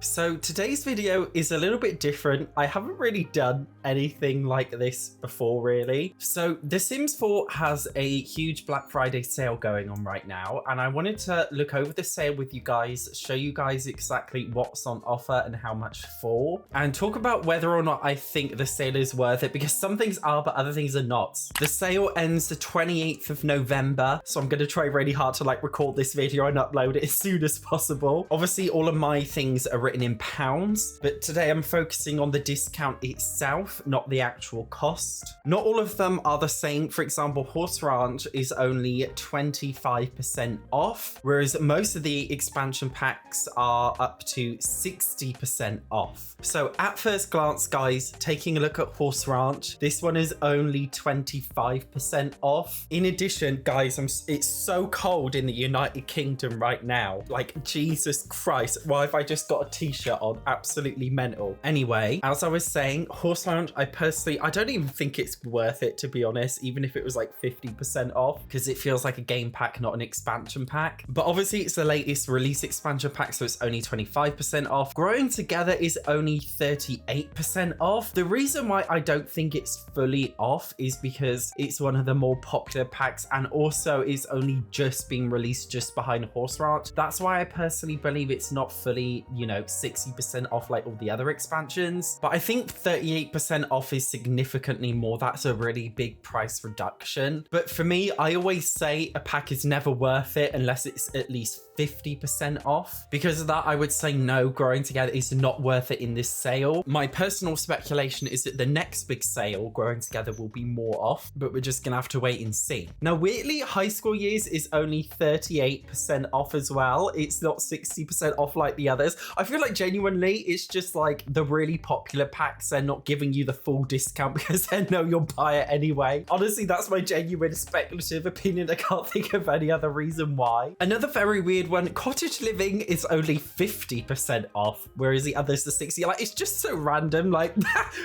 So today's video is a little bit different. I haven't really done anything like this before, really. So The Sims 4 has a huge Black Friday sale going on right now, and I wanted to look over the sale with you guys, show you guys exactly what's on offer and how much for, and talk about whether or not I think the sale is worth it, because some things are, but other things are not. The sale ends the 28th of November, so I'm going to try really hard to record this video and upload it as soon as possible. Obviously, all of my things are written in pounds, but today I'm focusing on the discount itself, not the actual cost. Not all of them are the same. For example, Horse Ranch is only 25% off, whereas most of the expansion packs are up to 60% off. So at first glance, guys, taking a look at Horse Ranch, this one is only 25% off. In addition, guys, it's so cold in the United Kingdom right now. Jesus Christ, why have I just got a t-shirt on? Absolutely mental. Anyway, as I was saying, Horse Lounge, I don't even think it's worth it, to be honest, even if it was 50% off, because it feels like a game pack, not an expansion pack. But obviously it's the latest release expansion pack, so it's only 25% off. Growing Together is only 38% off. The reason why I don't think it's fully off is because it's one of the more popular packs, and also is only just being released just behind Horse Ranch. That's why I personally believe it's not fully, 60% off like all the other expansions. But I think 38% off is significantly more. That's a really big price reduction. But for me, I always say a pack is never worth it unless it's at least 50% off. Because of that, I would say no, Growing Together is not worth it in this sale. My personal speculation is that the next big sale, Growing Together, will be more off, but we're just gonna have to wait and see. Now, weirdly, High School Years is only 38% off as well. It's not 60% off like the others. I feel like genuinely it's just the really popular packs, they're not giving you the full discount because they know you'll buy it anyway. Honestly, that's my genuine speculative opinion. I can't think of any other reason why. Another very weird one, Cottage Living is only 50% off, whereas the others are 60. It's just so random.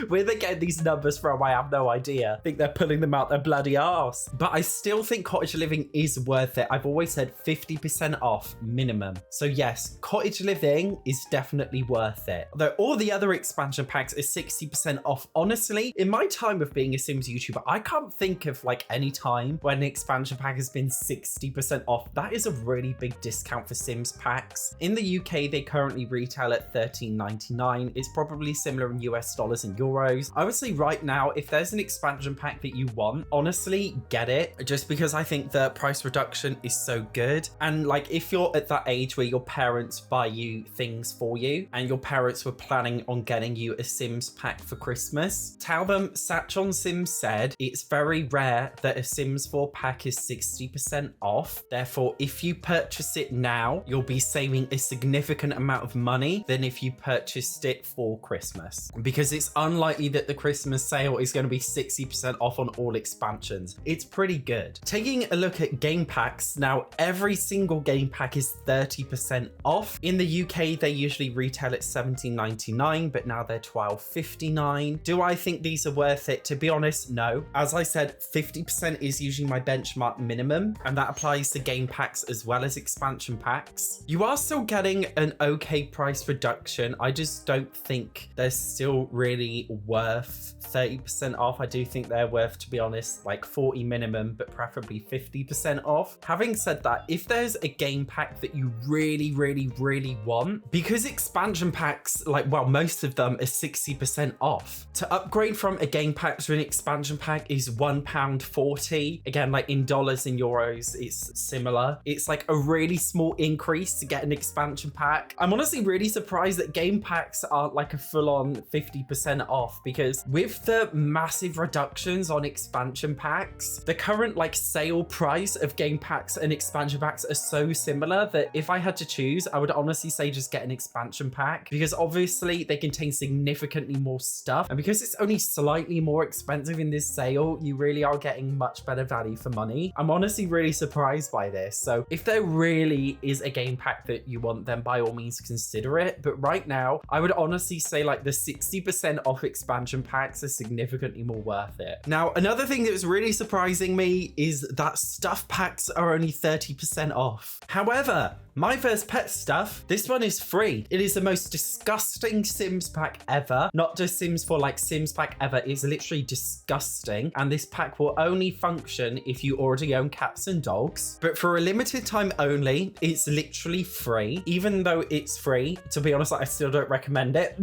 Where they get these numbers from, I have no idea. I think they're pulling them out their bloody arse. But I still think Cottage Living is worth it. I've always said 50% off minimum. So yes, Cottage Living is definitely worth it. Though all the other expansion packs are 60% off. Honestly, in my time of being a Sims YouTuber, I can't think of any time when an expansion pack has been 60% off. That is a really big discount for Sims packs. In the UK, they currently retail at $13.99. It's probably similar in US dollars and euros. I would say right now, if there's an expansion pack that you want, honestly, get it. Just because I think the price reduction is so good. And if you're at that age where your parents buy you things for you and your parents were planning on getting you a Sims pack for Christmas, tell them SatchOnSims said it's very rare that a Sims 4 pack is 60% off. Therefore, if you purchase it now, you'll be saving a significant amount of money than if you purchased it for Christmas, because it's unlikely that the Christmas sale is going to be 60% off on all expansions. It's pretty good. Taking a look at game packs, now every single game pack is 30% off. In the UK, they usually retail at $17.99, but now they're $12.59. Do I think these are worth it? To be honest, no. As I said, 50% is usually my benchmark minimum, and that applies to game packs as well as expansion packs. You are still getting an okay price reduction. I just don't think they're still really worth 30% off. I do think they're worth, to be honest, 40 minimum, but preferably 50% off. Having said that, if there's a game pack that you really, really, really want, because expansion packs, most of them are 60% off. To upgrade from a game pack to an expansion pack is £1.40. Again, in dollars and euros, it's similar. It's a really small increase to get an expansion pack. I'm honestly really surprised that game packs aren't a full-on 50% off, because with the massive reductions on expansion packs, the current sale price of game packs and expansion packs are so similar that if I had to choose, I would honestly say just get an expansion pack, because obviously they contain significantly more stuff, and because it's only slightly more expensive in this sale, you really are getting much better value for money. I'm honestly really surprised by this. So if they're really 3 is a game pack that you want, then by all means consider it. But right now, I would honestly say like the 60% off expansion packs are significantly more worth it. Now, another thing that was really surprising me is that stuff packs are only 30% off. However, My First Pet stuff, this one is free. It is the most disgusting Sims pack ever. Not just Sims 4, like Sims pack ever. It's literally disgusting. And this pack will only function if you already own cats and dogs. But for a limited time only, it's literally free. Even though it's free, to be honest, I still don't recommend it.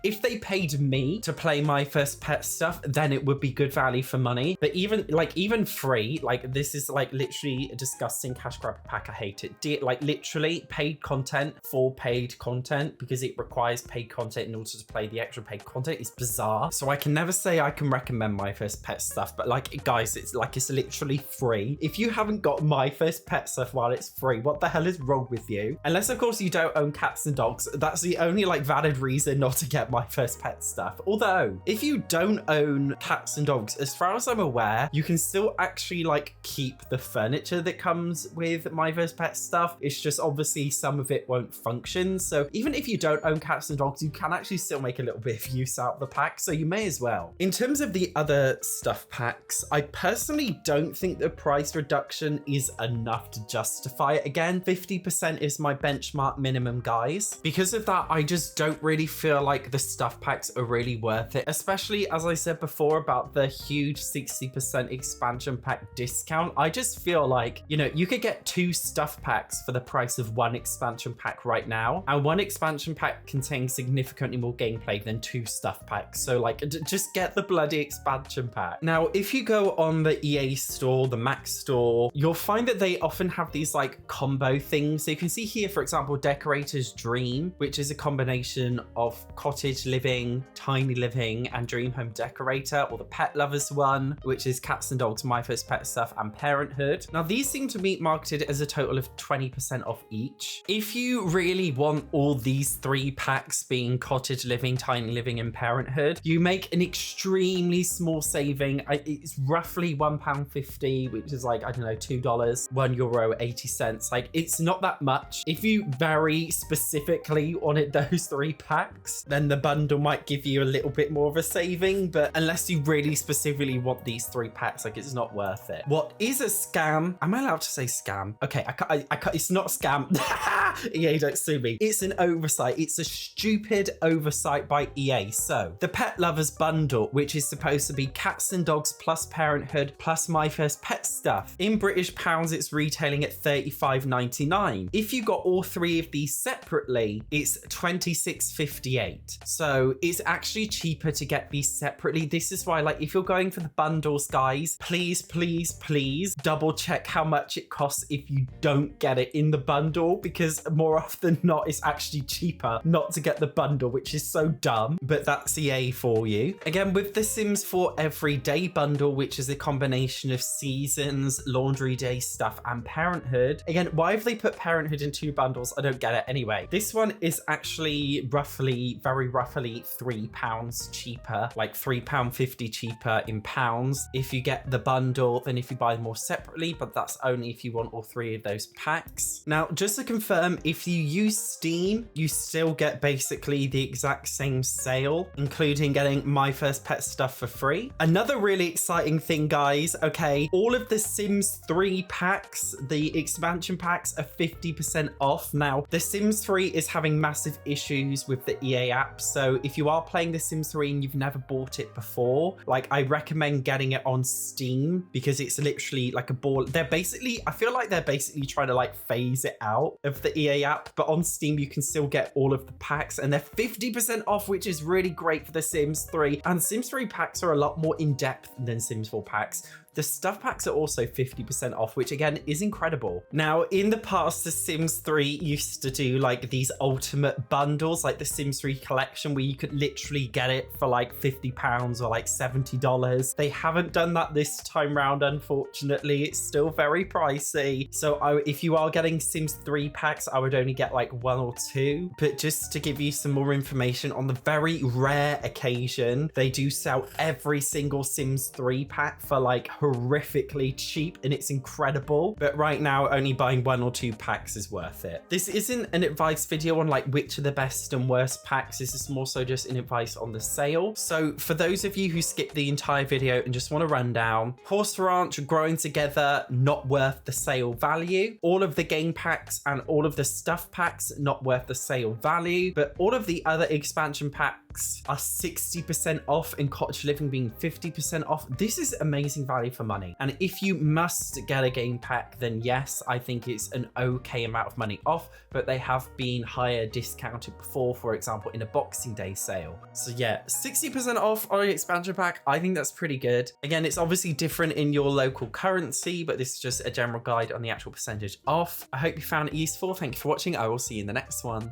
If they paid me to play My First Pet stuff, then it would be good value for money. But even free, like this is like literally a disgusting cash grab pack. I hate it. Like literally paid content for paid content, because it requires paid content in order to play the extra paid content. It's bizarre. So I can never say I can recommend My First Pet stuff, but like guys, it's literally free. If you haven't got My First Pet stuff while it's free, what the hell is wrong with you? Unless of course you don't own cats and dogs. That's the only like valid reason not to get My First Pet stuff. Although if you don't own cats and dogs, as far as I'm aware, you can still actually like keep the furniture that comes with My First Pet stuff. It's just obviously some of it won't function. So even if you don't own cats and dogs, you can actually still make a little bit of use out of the pack. So you may as well. In terms of the other stuff packs, I personally don't think the price reduction is enough to justify it. Again, 50% is my benchmark minimum, guys. Because of that, I just don't really feel like the stuff packs are really worth it, especially as I said before about the huge 60% expansion pack discount. I just feel like, you know, you could get 2 stuff packs for the price of 1 expansion pack right now, and 1 expansion pack contains significantly more gameplay than 2 stuff packs. So like just get the bloody expansion pack. Now if you go on the EA store, the Mac store, you'll find that they often have these like combo things. So you can see here, for example, Decorator's Dream, which is a combination of cottage living, tiny living, and dream home decorator, or the Pet Lovers one, which is cats and dogs, My First Pet stuff, and Parenthood. Now these seem to be marketed as a total of 20% off each. If you really want all these 3 packs being cottage living, tiny living, and Parenthood, you make an extremely small saving. It's roughly £1.50, which is like, I don't know, $2, €1.80. Like it's not that much. If you very specifically wanted those 3 packs, then the bundle might give you a little bit more of a saving, but unless you really specifically want these 3 packs, like it's not worth it. What is a scam? Am I allowed to say scam? Okay, it's not scam. EA, don't sue me. It's an oversight. It's a stupid oversight by EA. So the Pet Lovers bundle, which is supposed to be cats and dogs plus Parenthood plus My First Pet stuff, in British pounds it's retailing at £35.99. If you got all 3 of these separately, it's £26.58. So it's actually cheaper to get these separately. This is why, like, if you're going for the bundles, guys, please double check how much it costs if you don't get it in the bundle, because more often than not, it's actually cheaper not to get the bundle, which is so dumb. But that's EA for you. Again, with the Sims 4 Everyday bundle, which is a combination of seasons, laundry day stuff, and Parenthood. Again, why have they put Parenthood in 2 bundles? I don't get it. Anyway, this one is actually very roughly £3 cheaper, like £3.50 cheaper in pounds if you get the bundle than if you buy them all separately, but that's only if you want all 3 of those packs. Now, just to confirm, if you use Steam, you still get basically the exact same sale, including getting My First Pet stuff for free. Another really exciting thing, guys, okay, all of the Sims 3 packs, the expansion packs, are 50% off. Now, The Sims 3 is having massive issues with the EA app, so if you are playing The Sims 3 and you've never bought it before, like, I recommend getting it on Steam, because it's literally like a ball. I feel like they're basically trying to like phase it out of the EA app, but on Steam you can still get all of the packs, and they're 50% off, which is really great for The Sims 3. And Sims 3 packs are a lot more in depth than Sims 4 packs. The stuff packs are also 50% off, which again is incredible. Now, in the past, The Sims 3 used to do like these ultimate bundles, like the Sims 3 collection, where you could literally get it for like £50 or like $70. They haven't done that this time round, unfortunately. It's still very pricey. So if you are getting Sims 3 packs, I would only get like 1 or 2. But just to give you some more information, on the very rare occasion, they do sell every single Sims 3 pack for like horrifically cheap and it's incredible. But right now, only buying 1 or 2 packs is worth it. This isn't an advice video on like which are the best and worst packs. This is more so just an advice on the sale. So for those of you who skip the entire video and just want to run down, Horse Ranch, Growing Together, not worth the sale value. All of the game packs and all of the stuff packs, not worth the sale value. But all of the other expansion packs are 60% off, and Cottage Living being 50% off. This is amazing value for money. And if you must get a game pack, then yes, I think it's an okay amount of money off, but they have been higher discounted before, for example, in a Boxing Day sale. So yeah, 60% off on an expansion pack. I think that's pretty good. Again, it's obviously different in your local currency, but this is just a general guide on the actual percentage off. I hope you found it useful. Thank you for watching. I will see you in the next one.